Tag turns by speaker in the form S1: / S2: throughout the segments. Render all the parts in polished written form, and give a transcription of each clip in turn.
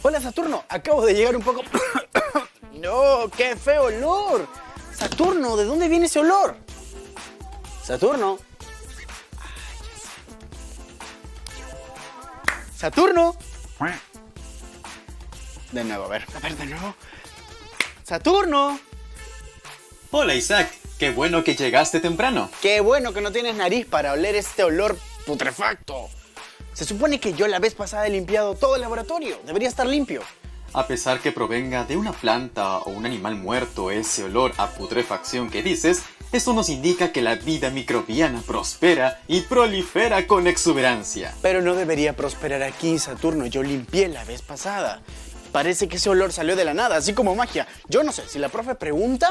S1: Hola Saturno, acabo de llegar un poco... ¡No! ¡Qué feo olor! Saturno, ¿de dónde viene ese olor? Saturno. Saturno. De nuevo, a ver, de nuevo. Saturno.
S2: Hola Isaac, qué bueno que llegaste temprano.
S1: Qué bueno que no tienes nariz para oler este olor putrefacto. Se supone que yo la vez pasada he limpiado todo el laboratorio. Debería estar limpio.
S2: A pesar que provenga de una planta o un animal muerto ese olor a putrefacción que dices, esto nos indica que la vida microbiana prospera y prolifera con exuberancia.
S1: Pero no debería prosperar aquí, Saturno. Yo limpié la vez pasada. Parece que ese olor salió de la nada, así como magia. Yo no sé, si la profe pregunta,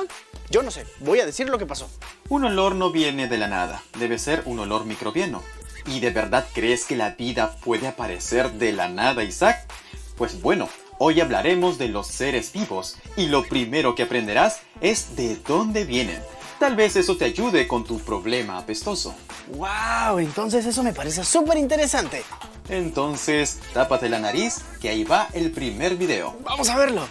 S1: yo no sé. Voy a decir lo que pasó.
S2: Un olor no viene de la nada, debe ser un olor microbiano. ¿Y de verdad crees que la vida puede aparecer de la nada, Isaac? Pues bueno, hoy hablaremos de los seres vivos y lo primero que aprenderás es de dónde vienen. Tal vez eso te ayude con tu problema apestoso.
S1: ¡Wow! Entonces eso me parece súper interesante.
S2: Entonces, tápate la nariz, que ahí va el primer video.
S1: ¡Vamos a verlo!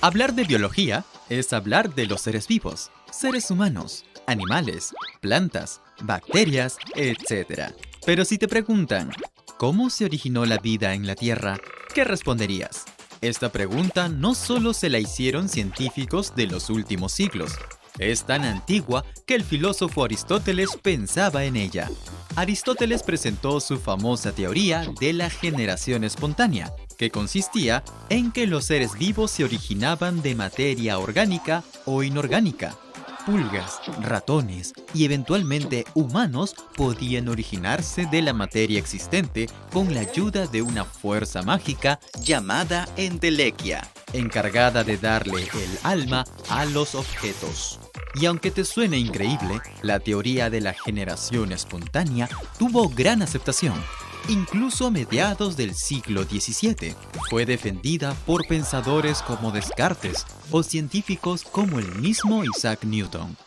S3: Hablar de biología es hablar de los seres vivos, seres humanos, animales, plantas, bacterias, etc. Pero si te preguntan, ¿cómo se originó la vida en la Tierra? ¿Qué responderías? Esta pregunta no solo se la hicieron científicos de los últimos siglos. Es tan antigua que el filósofo Aristóteles pensaba en ella. Aristóteles presentó su famosa teoría de la generación espontánea, que consistía en que los seres vivos se originaban de materia orgánica o inorgánica. Pulgas, ratones y eventualmente humanos podían originarse de la materia existente con la ayuda de una fuerza mágica llamada entelequia, encargada de darle el alma a los objetos. Y aunque te suene increíble, la teoría de la generación espontánea tuvo gran aceptación. Incluso a mediados del siglo XVII, fue defendida por pensadores como Descartes o científicos como el mismo Isaac Newton.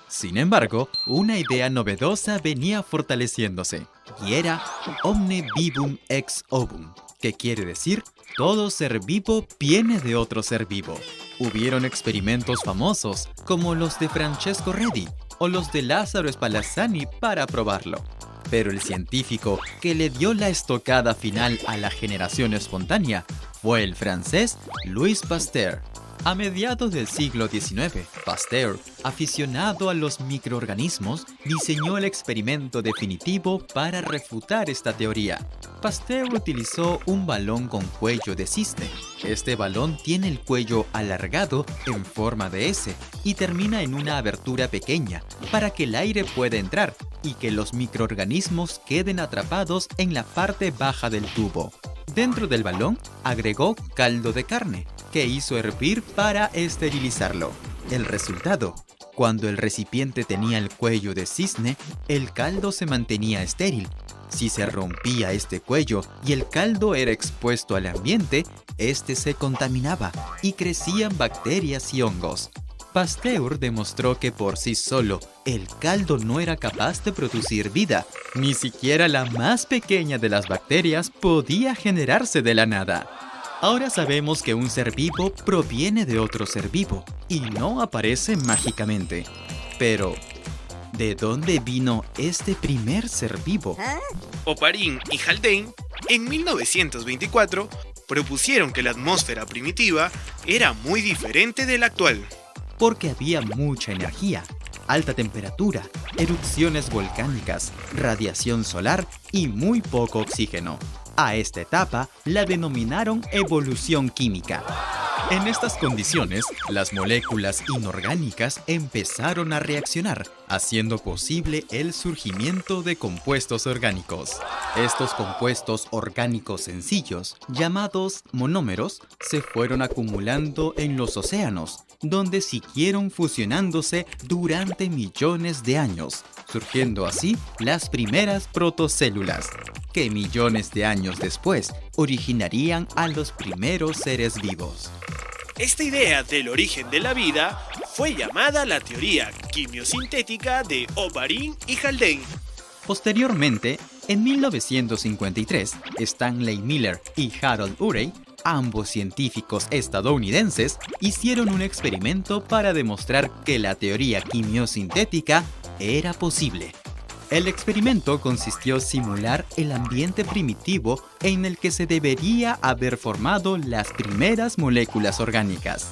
S3: Sin embargo, una idea novedosa venía fortaleciéndose, y era omne vivum ex ovum, que quiere decir todo ser vivo viene de otro ser vivo. Hubieron experimentos famosos como los de Francesco Redi o los de Lázaro Spallanzani para probarlo. Pero el científico que le dio la estocada final a la generación espontánea fue el francés Louis Pasteur. A mediados del siglo XIX, Pasteur, aficionado a los microorganismos, diseñó el experimento definitivo para refutar esta teoría. Pasteur utilizó un balón con cuello de cisne. Este balón tiene el cuello alargado en forma de S y termina en una abertura pequeña para que el aire pueda entrar y que los microorganismos queden atrapados en la parte baja del tubo. Dentro del balón agregó caldo de carne, que hizo hervir para esterilizarlo. El resultado: cuando el recipiente tenía el cuello de cisne, el caldo se mantenía estéril. Si se rompía este cuello y el caldo era expuesto al ambiente, este se contaminaba y crecían bacterias y hongos. Pasteur demostró que por sí solo el caldo no era capaz de producir vida. Ni siquiera la más pequeña de las bacterias podía generarse de la nada. Ahora sabemos que un ser vivo proviene de otro ser vivo y no aparece mágicamente. Pero, ¿de dónde vino este primer ser vivo?
S4: Oparin y Haldane, en 1924, propusieron que la atmósfera primitiva era muy diferente de la actual.
S3: Porque había mucha energía, alta temperatura, erupciones volcánicas, radiación solar y muy poco oxígeno. A esta etapa la denominaron evolución química. En estas condiciones, las moléculas inorgánicas empezaron a reaccionar, haciendo posible el surgimiento de compuestos orgánicos. Estos compuestos orgánicos sencillos, llamados monómeros, se fueron acumulando en los océanos, donde siguieron fusionándose durante millones de años, surgiendo así las primeras protocélulas, que millones de años después originarían a los primeros seres vivos.
S4: Esta idea del origen de la vida fue llamada la teoría quimiosintética de Oparin y Haldane.
S3: Posteriormente, En 1953, Stanley Miller y Harold Urey, ambos científicos estadounidenses, hicieron un experimento para demostrar que la teoría quimiosintética era posible. El experimento consistió en simular el ambiente primitivo en el que se debería haber formado las primeras moléculas orgánicas.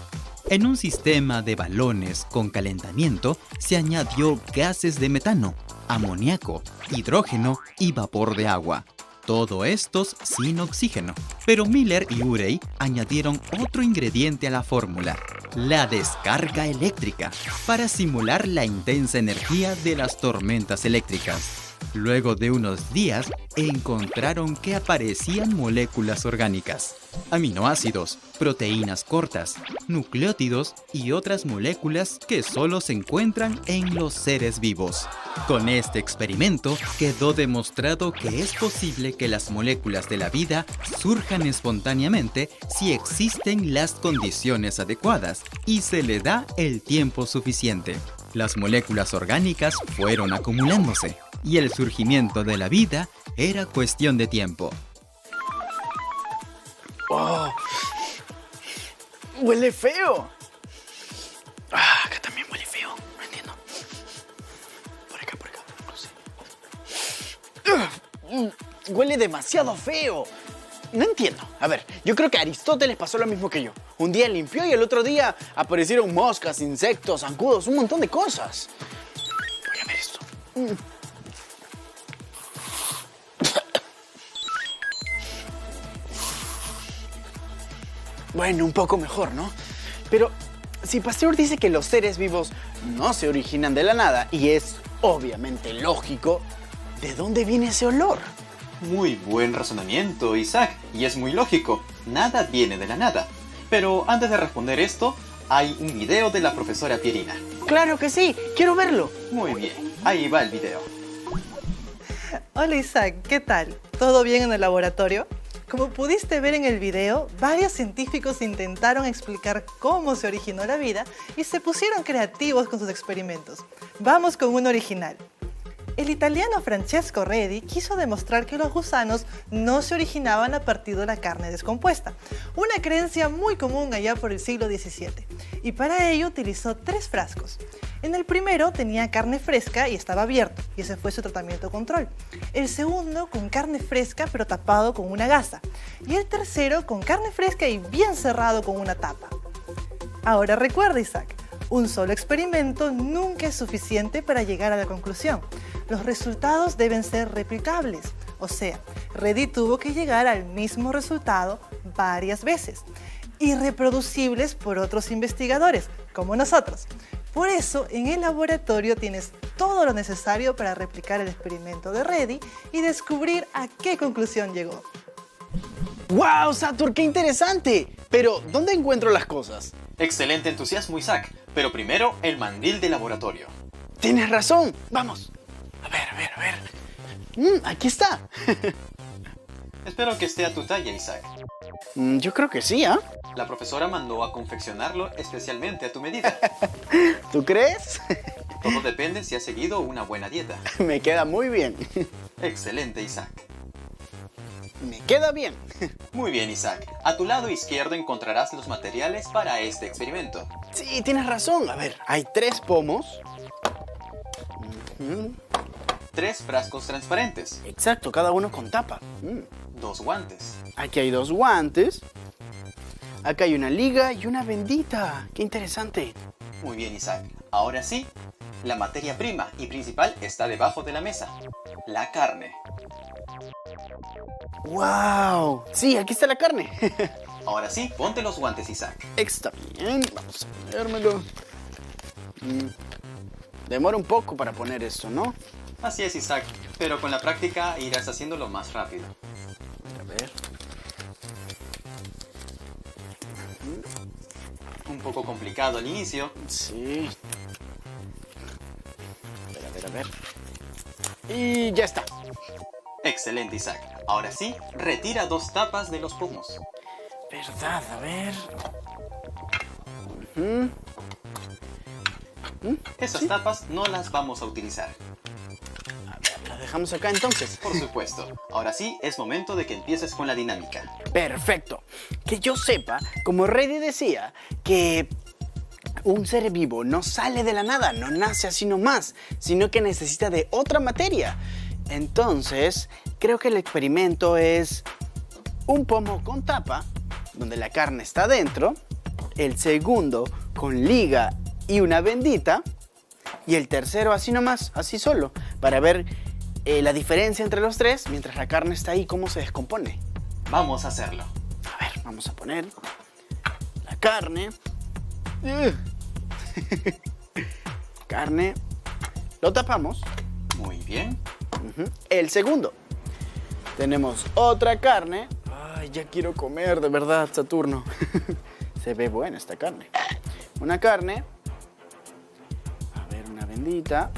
S3: En un sistema de balones con calentamiento se añadió gases de metano, amoníaco, hidrógeno y vapor de agua. Todo estos sin oxígeno. Pero Miller y Urey añadieron otro ingrediente a la fórmula, la descarga eléctrica, para simular la intensa energía de las tormentas eléctricas. Luego de unos días, encontraron que aparecían moléculas orgánicas, aminoácidos, proteínas cortas, nucleótidos y otras moléculas que solo se encuentran en los seres vivos. Con este experimento quedó demostrado que es posible que las moléculas de la vida surjan espontáneamente si existen las condiciones adecuadas y se le da el tiempo suficiente. Las moléculas orgánicas fueron acumulándose y el surgimiento de la vida era cuestión de tiempo.
S1: ¡Oh! ¡Huele feo! Acá también huele feo. No entiendo. Por acá, no sé. Huele demasiado feo. No entiendo. A ver, yo creo que a Aristóteles pasó lo mismo que yo. Un día limpió y el otro día aparecieron moscas, insectos, zancudos, un montón de cosas. Voy a ver esto. Bueno, un poco mejor, ¿no? Pero si Pasteur dice que los seres vivos no se originan de la nada, y es obviamente lógico, ¿de dónde viene ese olor?
S2: Muy buen razonamiento, Isaac, y es muy lógico. Nada viene de la nada. Pero antes de responder esto, hay un video de la profesora Pierina.
S1: ¡Claro que sí! ¡Quiero verlo!
S2: Muy bien, ahí va el video.
S5: Hola Isaac, ¿qué tal? ¿Todo bien en el laboratorio? Como pudiste ver en el video, varios científicos intentaron explicar cómo se originó la vida y se pusieron creativos con sus experimentos. Vamos con uno original. El italiano Francesco Redi quiso demostrar que los gusanos no se originaban a partir de la carne descompuesta, una creencia muy común allá por el siglo XVII, y para ello utilizó 3 frascos. En el primero tenía carne fresca y estaba abierto, y ese fue su tratamiento control. El segundo con carne fresca pero tapado con una gasa, y el tercero con carne fresca y bien cerrado con una tapa. Ahora recuerda, Isaac, un solo experimento nunca es suficiente para llegar a la conclusión. Los resultados deben ser replicables, o sea, Redi tuvo que llegar al mismo resultado varias veces, y reproducibles por otros investigadores, como nosotros. Por eso, en el laboratorio tienes todo lo necesario para replicar el experimento de Redi y descubrir a qué conclusión llegó.
S1: ¡Wow, Satur! ¡Qué interesante! Pero, ¿dónde encuentro las cosas?
S2: Excelente entusiasmo, Isaac. Pero primero, el mandil de laboratorio.
S1: Tienes razón. Vamos. A ver. Aquí está.
S2: Espero que esté a tu talla, Isaac.
S1: Yo creo que sí, ¿ah?
S2: La profesora mandó a confeccionarlo especialmente a tu medida.
S1: ¿Tú crees?
S2: Todo depende si has seguido una buena dieta.
S1: Me queda muy bien.
S2: Excelente, Isaac.
S1: Me queda bien.
S2: Muy bien, Isaac. A tu lado izquierdo encontrarás los materiales para este experimento.
S1: Sí, tienes razón. A ver, hay 3 pomos.
S2: 3 frascos transparentes.
S1: Exacto, cada uno con tapa.
S2: 2 guantes.
S1: Aquí hay 2 guantes. Acá hay una liga y una bendita. ¡Qué interesante!
S2: Muy bien, Isaac. Ahora sí, la materia prima y principal está debajo de la mesa. La carne.
S1: ¡Wow! Sí, aquí está la carne.
S2: Ahora sí, ponte los guantes, Isaac.
S1: Está bien, vamos a ponérmelo. Demora un poco para poner esto, ¿no?
S2: Así es, Isaac, pero con la práctica irás haciéndolo más rápido.
S1: A ver.
S2: Un poco complicado al inicio.
S1: Sí. A ver. Y ya está.
S2: Excelente, Isaac. Ahora sí, retira 2 tapas de los pomos.
S1: ¿Verdad? A ver.
S2: Esas tapas no las vamos a utilizar.
S1: A dejamos acá entonces.
S2: Por supuesto. Ahora sí, es momento de que empieces con la dinámica.
S1: Perfecto. Que yo sepa, como Reddy decía, que un ser vivo no sale de la nada, no nace así nomás, sino que necesita de otra materia. Entonces, creo que el experimento es un pomo con tapa, donde la carne está dentro, el segundo con liga y una bendita, y el tercero así nomás, así solo, para ver la diferencia entre los tres mientras la carne está ahí, cómo se descompone.
S2: Vamos a hacerlo.
S1: A ver, vamos a poner la carne. Carne. Lo tapamos.
S2: Muy bien.
S1: El segundo. Tenemos otra carne. Ay, ya quiero comer, de verdad, Saturno. Se ve buena esta carne. Una carne. A ver, una bendita.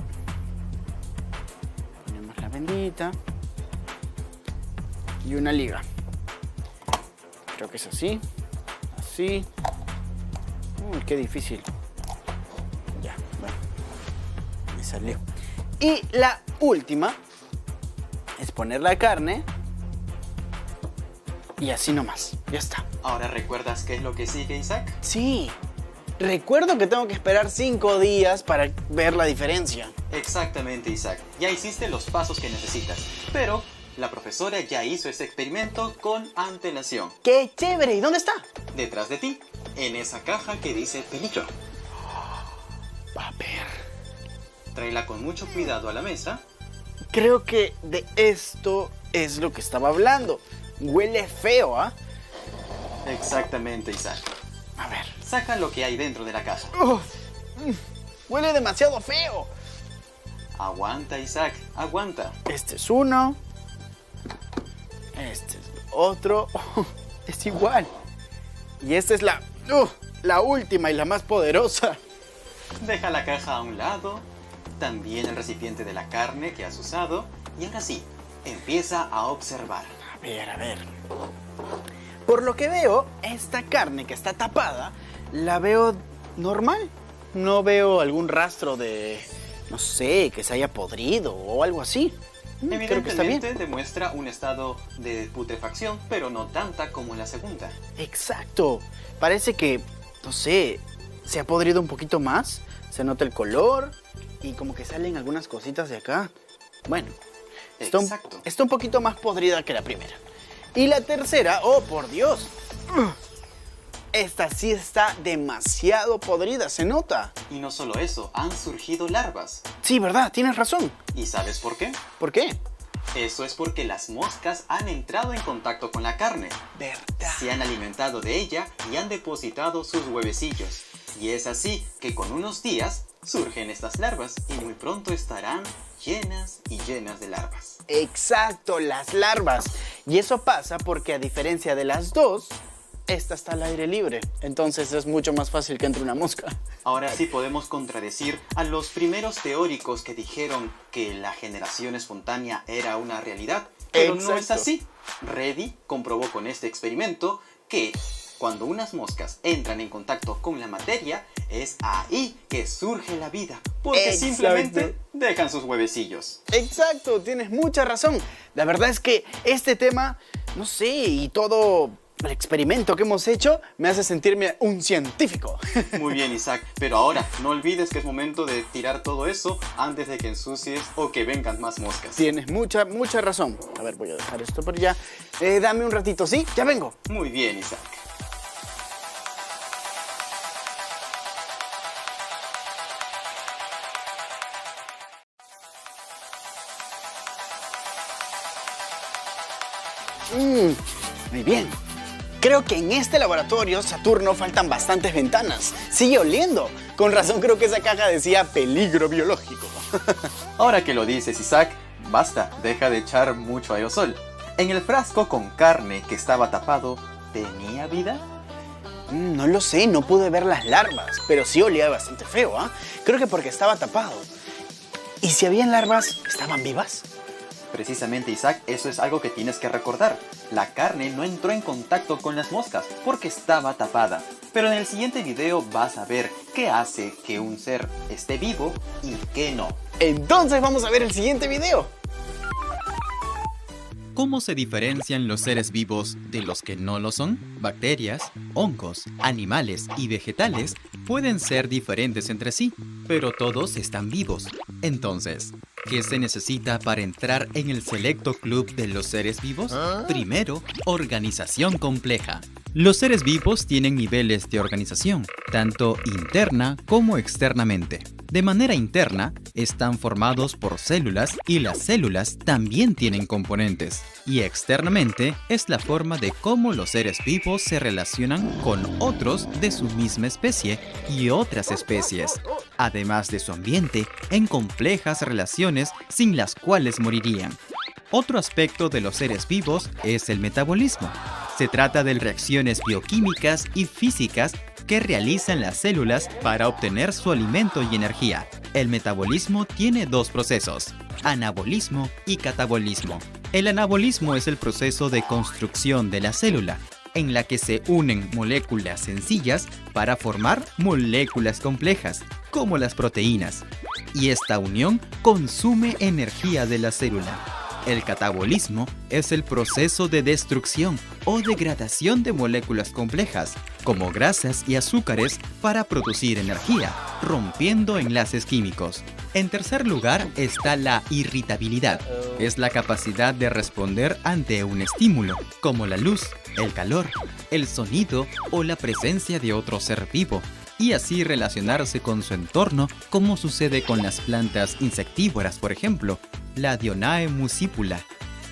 S1: Ponemos la bendita. Y una liga. Creo que es así. Así. Uy, qué difícil. Ya, bueno. Me salió. Y la última es poner la carne. Y así nomás. Ya está.
S2: ¿Ahora recuerdas qué es lo que sigue, Isaac?
S1: Sí. Recuerdo que tengo que esperar 5 días para ver la diferencia.
S2: Exactamente, Isaac. Ya hiciste los pasos que necesitas. Pero la profesora ya hizo ese experimento con antelación.
S1: ¡Qué chévere! ¿Y dónde está?
S2: Detrás de ti, en esa caja que dice peligro.
S1: A ver.
S2: Tráela con mucho cuidado a la mesa.
S1: Creo que de esto es lo que estaba hablando. Huele feo, ¿ah?
S2: Exactamente, Isaac.
S1: A ver.
S2: Saca lo que hay dentro de la caja.
S1: Huele demasiado feo.
S2: Aguanta, Isaac, aguanta.
S1: Este es uno. Este es otro. Es igual. Y esta es la última y la más poderosa.
S2: Deja la caja a un lado. También el recipiente de la carne que has usado. Y ahora sí, empieza a observar.
S1: A ver. Por lo que veo, esta carne que está tapada, la veo normal. No veo algún rastro de, no sé, que se haya podrido o algo así. Creo que está bien.
S2: Evidentemente demuestra un estado de putrefacción, pero no tanta como la segunda.
S1: Exacto. Parece que, no sé, se ha podrido un poquito más. Se nota el color y como que salen algunas cositas de acá. Bueno, está un poquito más podrida que la primera. Y la tercera, oh por Dios. Esta sí está demasiado podrida, se nota.
S2: Y no solo eso, han surgido larvas.
S1: Sí, verdad, tienes razón.
S2: ¿Y sabes por qué?
S1: ¿Por qué?
S2: Eso es porque las moscas han entrado en contacto con la carne.
S1: ¿Verdad?
S2: Se han alimentado de ella y han depositado sus huevecillos. Y es así que con unos días surgen estas larvas y muy pronto estarán llenas y llenas de larvas.
S1: Exacto, las larvas. Y eso pasa porque a diferencia de las dos, esta está al aire libre. Entonces es mucho más fácil que entre una mosca.
S2: Ahora sí podemos contradecir a los primeros teóricos que dijeron que la generación espontánea era una realidad. Pero no es así. Reddy comprobó con este experimento que cuando unas moscas entran en contacto con la materia, es ahí que surge la vida. Porque simplemente dejan sus huevecillos.
S1: Exacto, tienes mucha razón. La verdad es que este tema, no sé, y todo el experimento que hemos hecho me hace sentirme un científico.
S2: Muy bien, Isaac, pero ahora no olvides que es momento de tirar todo eso antes de que ensucies o que vengan más moscas.
S1: Tienes mucha razón. A ver, voy a dejar esto por allá. Dame un ratito, ¿sí? Ya vengo.
S2: Muy bien, Isaac.
S1: Muy bien. Creo que en este laboratorio Saturno faltan bastantes ventanas. Sigue oliendo. Con razón creo que esa caja decía peligro biológico.
S2: Ahora que lo dices, Isaac, basta, deja de echar mucho aerosol. En el frasco con carne que estaba tapado, ¿tenía vida?
S1: No lo sé, no pude ver las larvas, pero sí olía bastante feo, ¿ah? Creo que porque estaba tapado. ¿Y si habían larvas, estaban vivas?
S2: Precisamente, Isaac, eso es algo que tienes que recordar. La carne no entró en contacto con las moscas porque estaba tapada. Pero en el siguiente video vas a ver qué hace que un ser esté vivo y qué no.
S1: Entonces vamos a ver el siguiente video.
S3: ¿Cómo se diferencian los seres vivos de los que no lo son? Bacterias, hongos, animales y vegetales pueden ser diferentes entre sí, pero todos están vivos. Entonces, ¿qué se necesita para entrar en el selecto club de los seres vivos? Primero, organización compleja. Los seres vivos tienen niveles de organización, tanto interna como externamente. De manera interna, están formados por células y las células también tienen componentes. Y externamente es la forma de cómo los seres vivos se relacionan con otros de su misma especie y otras especies, además de su ambiente en complejas relaciones sin las cuales morirían. Otro aspecto de los seres vivos es el metabolismo. Se trata de reacciones bioquímicas y físicas que realizan las células para obtener su alimento y energía. El metabolismo tiene dos procesos, anabolismo y catabolismo. El anabolismo es el proceso de construcción de la célula, en la que se unen moléculas sencillas para formar moléculas complejas, como las proteínas. Y esta unión consume energía de la célula. El catabolismo es el proceso de destrucción o degradación de moléculas complejas, como grasas y azúcares, para producir energía, rompiendo enlaces químicos. En tercer lugar está la irritabilidad. Es la capacidad de responder ante un estímulo, como la luz, el calor, el sonido o la presencia de otro ser vivo, y así relacionarse con su entorno, como sucede con las plantas insectívoras, por ejemplo, la Dionaea muscipula,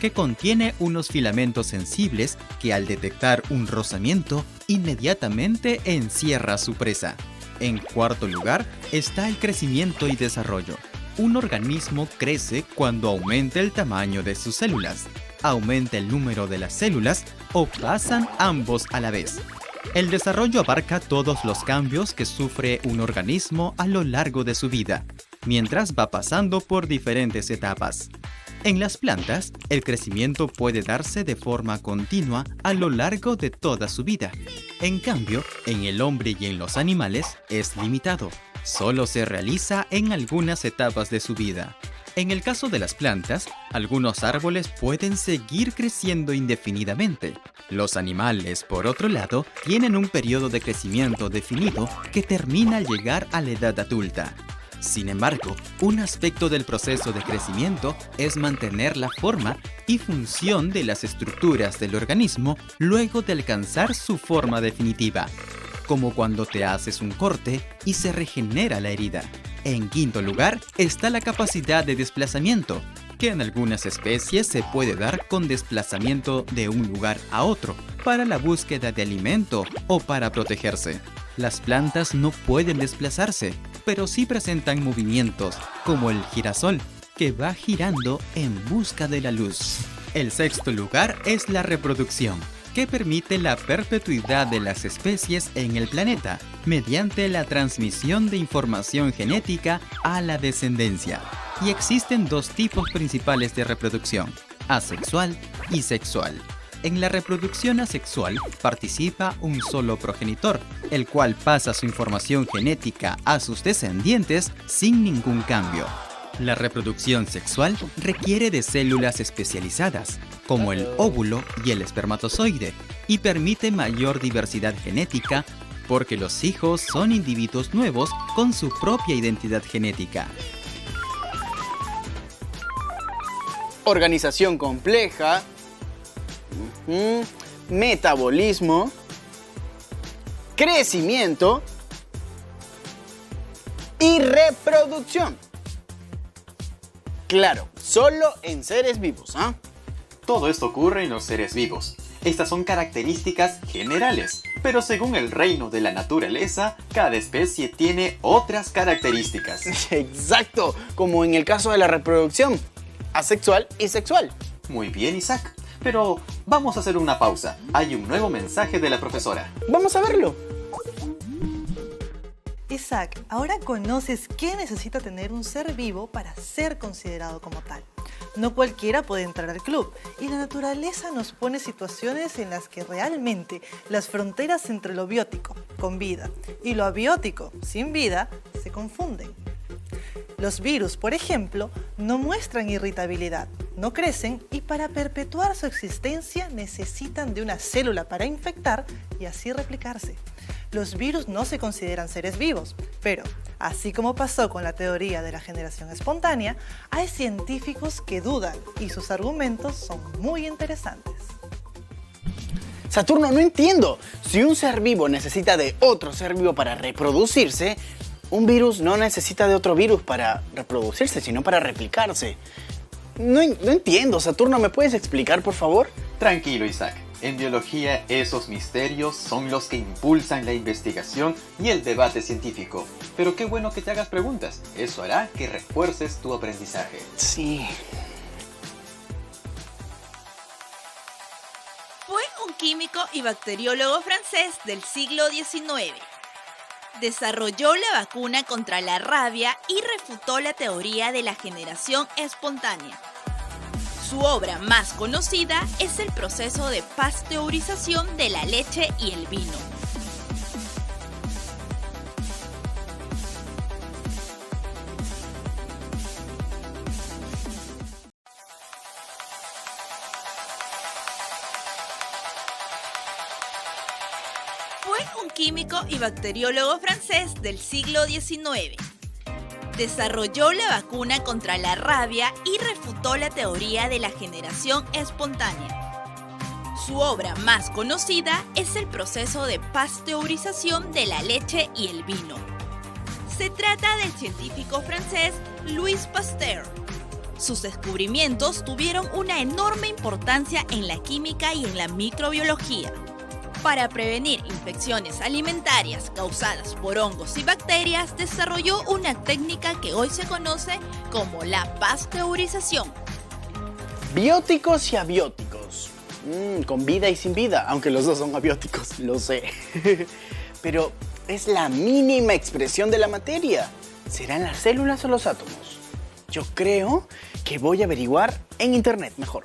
S3: que contiene unos filamentos sensibles que al detectar un rozamiento, inmediatamente encierra a su presa. En cuarto lugar está el crecimiento y desarrollo. Un organismo crece cuando aumenta el tamaño de sus células, aumenta el número de las células o pasan ambos a la vez. El desarrollo abarca todos los cambios que sufre un organismo a lo largo de su vida, mientras va pasando por diferentes etapas. En las plantas, el crecimiento puede darse de forma continua a lo largo de toda su vida. En cambio, en el hombre y en los animales es limitado. Solo se realiza en algunas etapas de su vida. En el caso de las plantas, algunos árboles pueden seguir creciendo indefinidamente. Los animales, por otro lado, tienen un periodo de crecimiento definido que termina al llegar a la edad adulta. Sin embargo, un aspecto del proceso de crecimiento es mantener la forma y función de las estructuras del organismo luego de alcanzar su forma definitiva, como cuando te haces un corte y se regenera la herida. En quinto lugar está la capacidad de desplazamiento, que en algunas especies se puede dar con desplazamiento de un lugar a otro, para la búsqueda de alimento o para protegerse. Las plantas no pueden desplazarse, pero sí presentan movimientos, como el girasol, que va girando en busca de la luz. El sexto lugar es la reproducción, que permite la perpetuidad de las especies en el planeta, mediante la transmisión de información genética a la descendencia. Y existen dos tipos principales de reproducción, asexual y sexual. En la reproducción asexual participa un solo progenitor, el cual pasa su información genética a sus descendientes sin ningún cambio. La reproducción sexual requiere de células especializadas, como el óvulo y el espermatozoide, y permite mayor diversidad genética porque los hijos son individuos nuevos con su propia identidad genética.
S1: Organización compleja, metabolismo, crecimiento y reproducción. Claro, solo en seres vivos, ¿ah?
S2: Todo esto ocurre en los seres vivos. Estas son características generales, pero según el reino de la naturaleza, cada especie tiene otras características.
S1: Exacto, como en el caso de la reproducción, asexual y sexual.
S2: Muy bien, Isaac. Pero vamos a hacer una pausa. Hay un nuevo mensaje de la profesora.
S1: Vamos a verlo.
S5: Isaac, ahora conoces qué necesita tener un ser vivo para ser considerado como tal. No cualquiera puede entrar al club, y la naturaleza nos pone situaciones en las que realmente las fronteras entre lo biótico, con vida, y lo abiótico, sin vida, se confunden. Los virus, por ejemplo, no muestran irritabilidad, no crecen y para perpetuar su existencia necesitan de una célula para infectar y así replicarse. Los virus no se consideran seres vivos, pero así como pasó con la teoría de la generación espontánea, hay científicos que dudan y sus argumentos son muy interesantes.
S1: Saturno, no entiendo. Si un ser vivo necesita de otro ser vivo para reproducirse, un virus no necesita de otro virus para reproducirse, sino para replicarse. No entiendo, Saturno, ¿me puedes explicar, por favor?
S2: Tranquilo, Isaac. En biología, esos misterios son los que impulsan la investigación y el debate científico. Pero qué bueno que te hagas preguntas. Eso hará que refuerces tu aprendizaje.
S1: Sí.
S6: Fue un químico y bacteriólogo francés del siglo XIX. Desarrolló la vacuna contra la rabia y refutó la teoría de la generación espontánea. Su obra más conocida es el proceso de pasteurización de la leche y el vino. Fue un químico y bacteriólogo francés del siglo XIX. Desarrolló la vacuna contra la rabia y refutó la teoría de la generación espontánea. Su obra más conocida es el proceso de pasteurización de la leche y el vino. Se trata del científico francés Louis Pasteur. Sus descubrimientos tuvieron una enorme importancia en la química y en la microbiología. Para prevenir infecciones alimentarias causadas por hongos y bacterias, desarrolló una técnica que hoy se conoce como la pasteurización.
S1: Bióticos y abióticos. Con vida y sin vida, aunque los dos son abióticos, lo sé. Pero es la mínima expresión de la materia. ¿Serán las células o los átomos? Yo creo que voy a averiguar en internet mejor.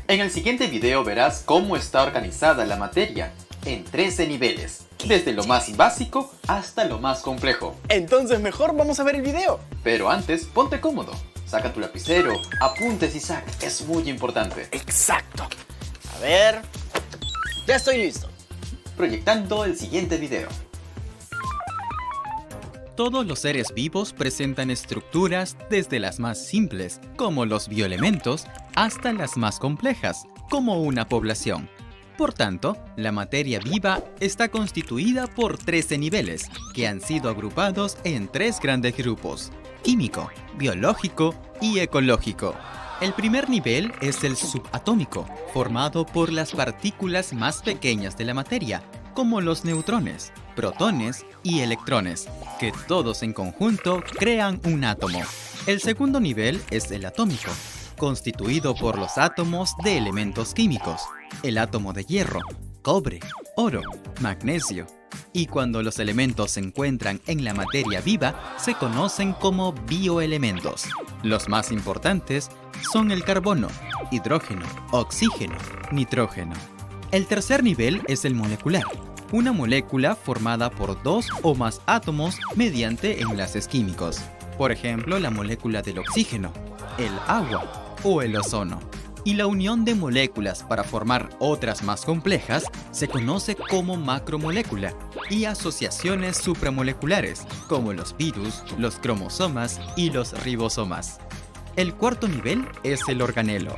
S2: En el siguiente video verás cómo está organizada la materia en 13 niveles, desde lo más básico hasta lo más complejo.
S1: Entonces mejor vamos a ver el video.
S2: Pero antes, ponte cómodo, saca tu lapicero, apuntes, Isaac, es muy importante.
S1: Exacto. A ver, ya estoy listo.
S2: Proyectando el siguiente video.
S3: Todos los seres vivos presentan estructuras desde las más simples, como los bioelementos, hasta las más complejas, como una población. Por tanto, la materia viva está constituida por 13 niveles, que han sido agrupados en 3 grandes grupos: químico, biológico y ecológico. El primer nivel es el subatómico, formado por las partículas más pequeñas de la materia, como los neutrones, protones y electrones, que todos en conjunto crean un átomo. El segundo nivel es el atómico, constituido por los átomos de elementos químicos, el átomo de hierro, cobre, oro, magnesio. Y cuando los elementos se encuentran en la materia viva, se conocen como bioelementos. Los más importantes son el carbono, hidrógeno, oxígeno, nitrógeno. El tercer nivel es el molecular, una molécula formada por 2 o más átomos mediante enlaces químicos. Por ejemplo, la molécula del oxígeno, el agua o el ozono. Y la unión de moléculas para formar otras más complejas se conoce como macromolécula, y asociaciones supramoleculares, como los virus, los cromosomas y los ribosomas. El cuarto nivel es el organelo.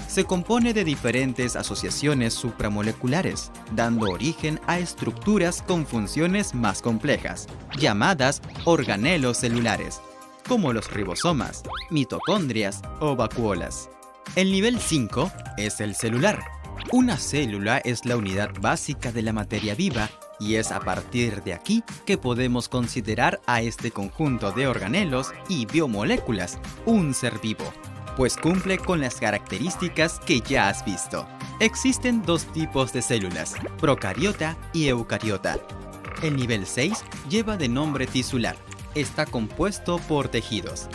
S3: Se compone de diferentes asociaciones supramoleculares, dando origen a estructuras con funciones más complejas, llamadas organelos celulares, como los ribosomas, mitocondrias o vacuolas. El nivel 5 es el celular. Una célula es la unidad básica de la materia viva y es a partir de aquí que podemos considerar a este conjunto de organelos y biomoléculas un ser vivo, pues cumple con las características que ya has visto. Existen 2 tipos de células, procariota y eucariota. El nivel 6 lleva de nombre tisular. Está compuesto por tejidos.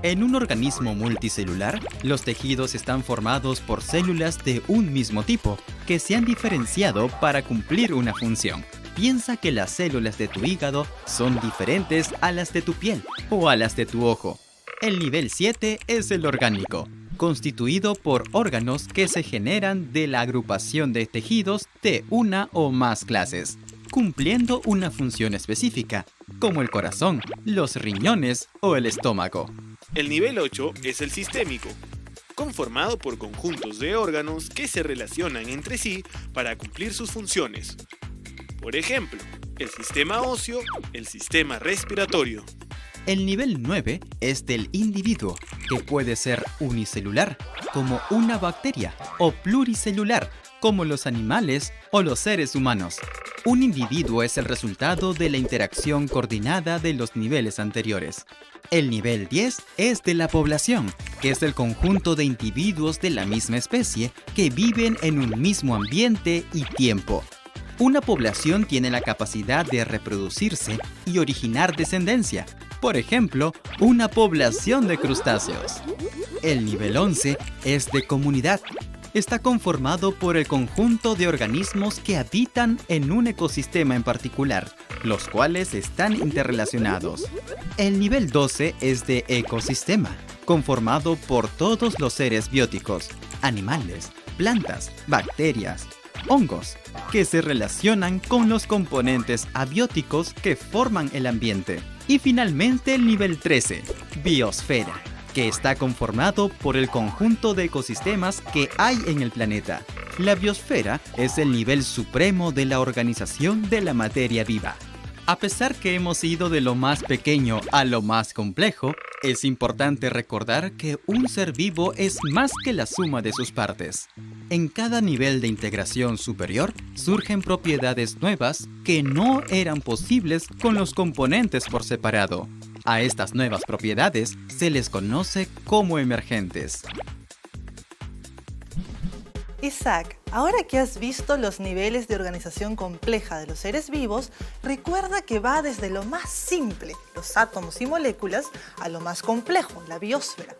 S3: En un organismo multicelular, los tejidos están formados por células de un mismo tipo, que se han diferenciado para cumplir una función. Piensa que las células de tu hígado son diferentes a las de tu piel o a las de tu ojo. El nivel 7 es el orgánico, constituido por órganos que se generan de la agrupación de tejidos de una o más clases, cumpliendo una función específica, como el corazón, los riñones o el estómago.
S4: El nivel 8 es el sistémico, conformado por conjuntos de órganos que se relacionan entre sí para cumplir sus funciones. Por ejemplo, el sistema óseo, el sistema respiratorio.
S3: El nivel 9 es del individuo, que puede ser unicelular, como una bacteria, o pluricelular, como los animales o los seres humanos. Un individuo es el resultado de la interacción coordinada de los niveles anteriores. El nivel 10 es de la población, que es el conjunto de individuos de la misma especie que viven en un mismo ambiente y tiempo. Una población tiene la capacidad de reproducirse y originar descendencia. Por ejemplo, una población de crustáceos. El nivel 11 es de comunidad. Está conformado por el conjunto de organismos que habitan en un ecosistema en particular, los cuales están interrelacionados. El nivel 12 es de ecosistema, conformado por todos los seres bióticos, animales, plantas, bacterias, hongos, que se relacionan con los componentes abióticos que forman el ambiente. Y finalmente el nivel 13, biosfera, que está conformado por el conjunto de ecosistemas que hay en el planeta. La biosfera es el nivel supremo de la organización de la materia viva. A pesar que hemos ido de lo más pequeño a lo más complejo, es importante recordar que un ser vivo es más que la suma de sus partes. En cada nivel de integración superior surgen propiedades nuevas que no eran posibles con los componentes por separado. A estas nuevas propiedades se les conoce como emergentes.
S5: Isaac, ahora que has visto los niveles de organización compleja de los seres vivos, recuerda que va desde lo más simple, los átomos y moléculas, a lo más complejo, la biosfera.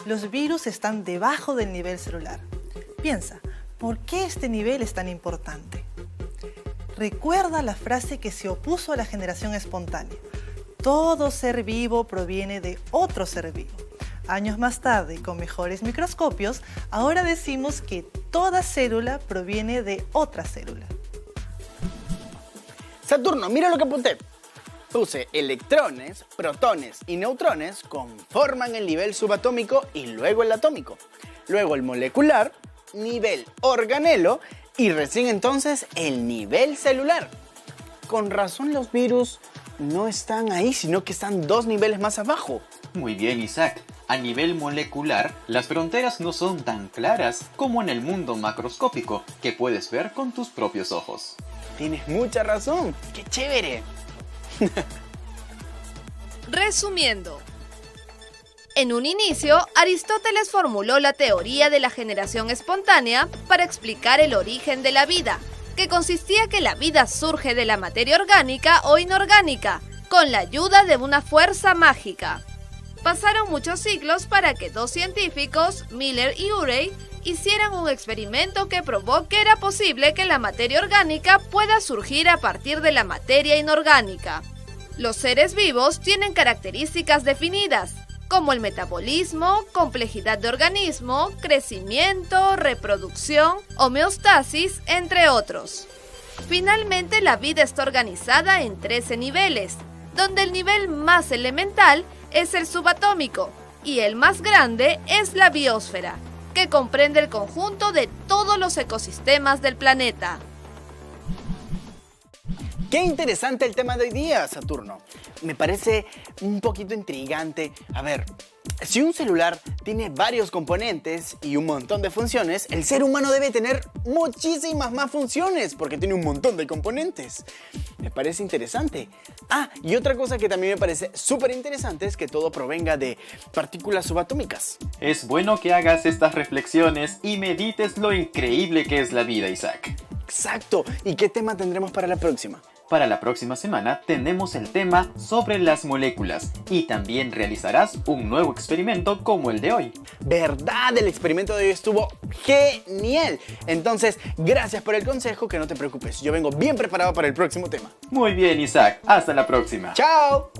S5: Los virus están debajo del nivel celular. Piensa, ¿por qué este nivel es tan importante? Recuerda la frase que se opuso a la generación espontánea. Todo ser vivo proviene de otro ser vivo. Años más tarde, y con mejores microscopios, ahora decimos que toda célula proviene de otra célula.
S1: Saturno, mira lo que apunté. Puse electrones, protones y neutrones conforman el nivel subatómico y luego el atómico. Luego el molecular, nivel organelo y recién entonces el nivel celular. Con razón los virus no están ahí, sino que están 2 niveles más abajo.
S2: Muy bien, Isaac. A nivel molecular, las fronteras no son tan claras como en el mundo macroscópico, que puedes ver con tus propios ojos.
S1: Tienes mucha razón. ¡Qué chévere!
S7: Resumiendo. En un inicio, Aristóteles formuló la teoría de la generación espontánea para explicar el origen de la vida, que consistía que la vida surge de la materia orgánica o inorgánica, con la ayuda de una fuerza mágica. Pasaron muchos siglos para que 2 científicos, Miller y Urey, hicieran un experimento que probó que era posible que la materia orgánica pueda surgir a partir de la materia inorgánica. Los seres vivos tienen características definidas, como el metabolismo, complejidad de organismo, crecimiento, reproducción, homeostasis, entre otros. Finalmente, la vida está organizada en 13 niveles, donde el nivel más elemental es el subatómico y el más grande es la biosfera, que comprende el conjunto de todos los ecosistemas del planeta.
S1: ¡Qué interesante el tema de hoy día, Saturno! Me parece un poquito intrigante. A ver, si un celular tiene varios componentes y un montón de funciones, el ser humano debe tener muchísimas más funciones porque tiene un montón de componentes. Me parece interesante. Ah, y otra cosa que también me parece súper interesante es que todo provenga de partículas subatómicas.
S2: Es bueno que hagas estas reflexiones y medites lo increíble que es la vida, Isaac.
S1: Exacto. ¿Y qué tema tendremos para la próxima?
S2: Para la próxima semana tenemos el tema sobre las moléculas y también realizarás un nuevo experimento como el de hoy.
S1: ¿Verdad? El experimento de hoy estuvo genial. Entonces, gracias por el consejo, que no te preocupes. Yo vengo bien preparado para el próximo tema.
S2: Muy bien, Isaac. Hasta la próxima.
S1: ¡Chao!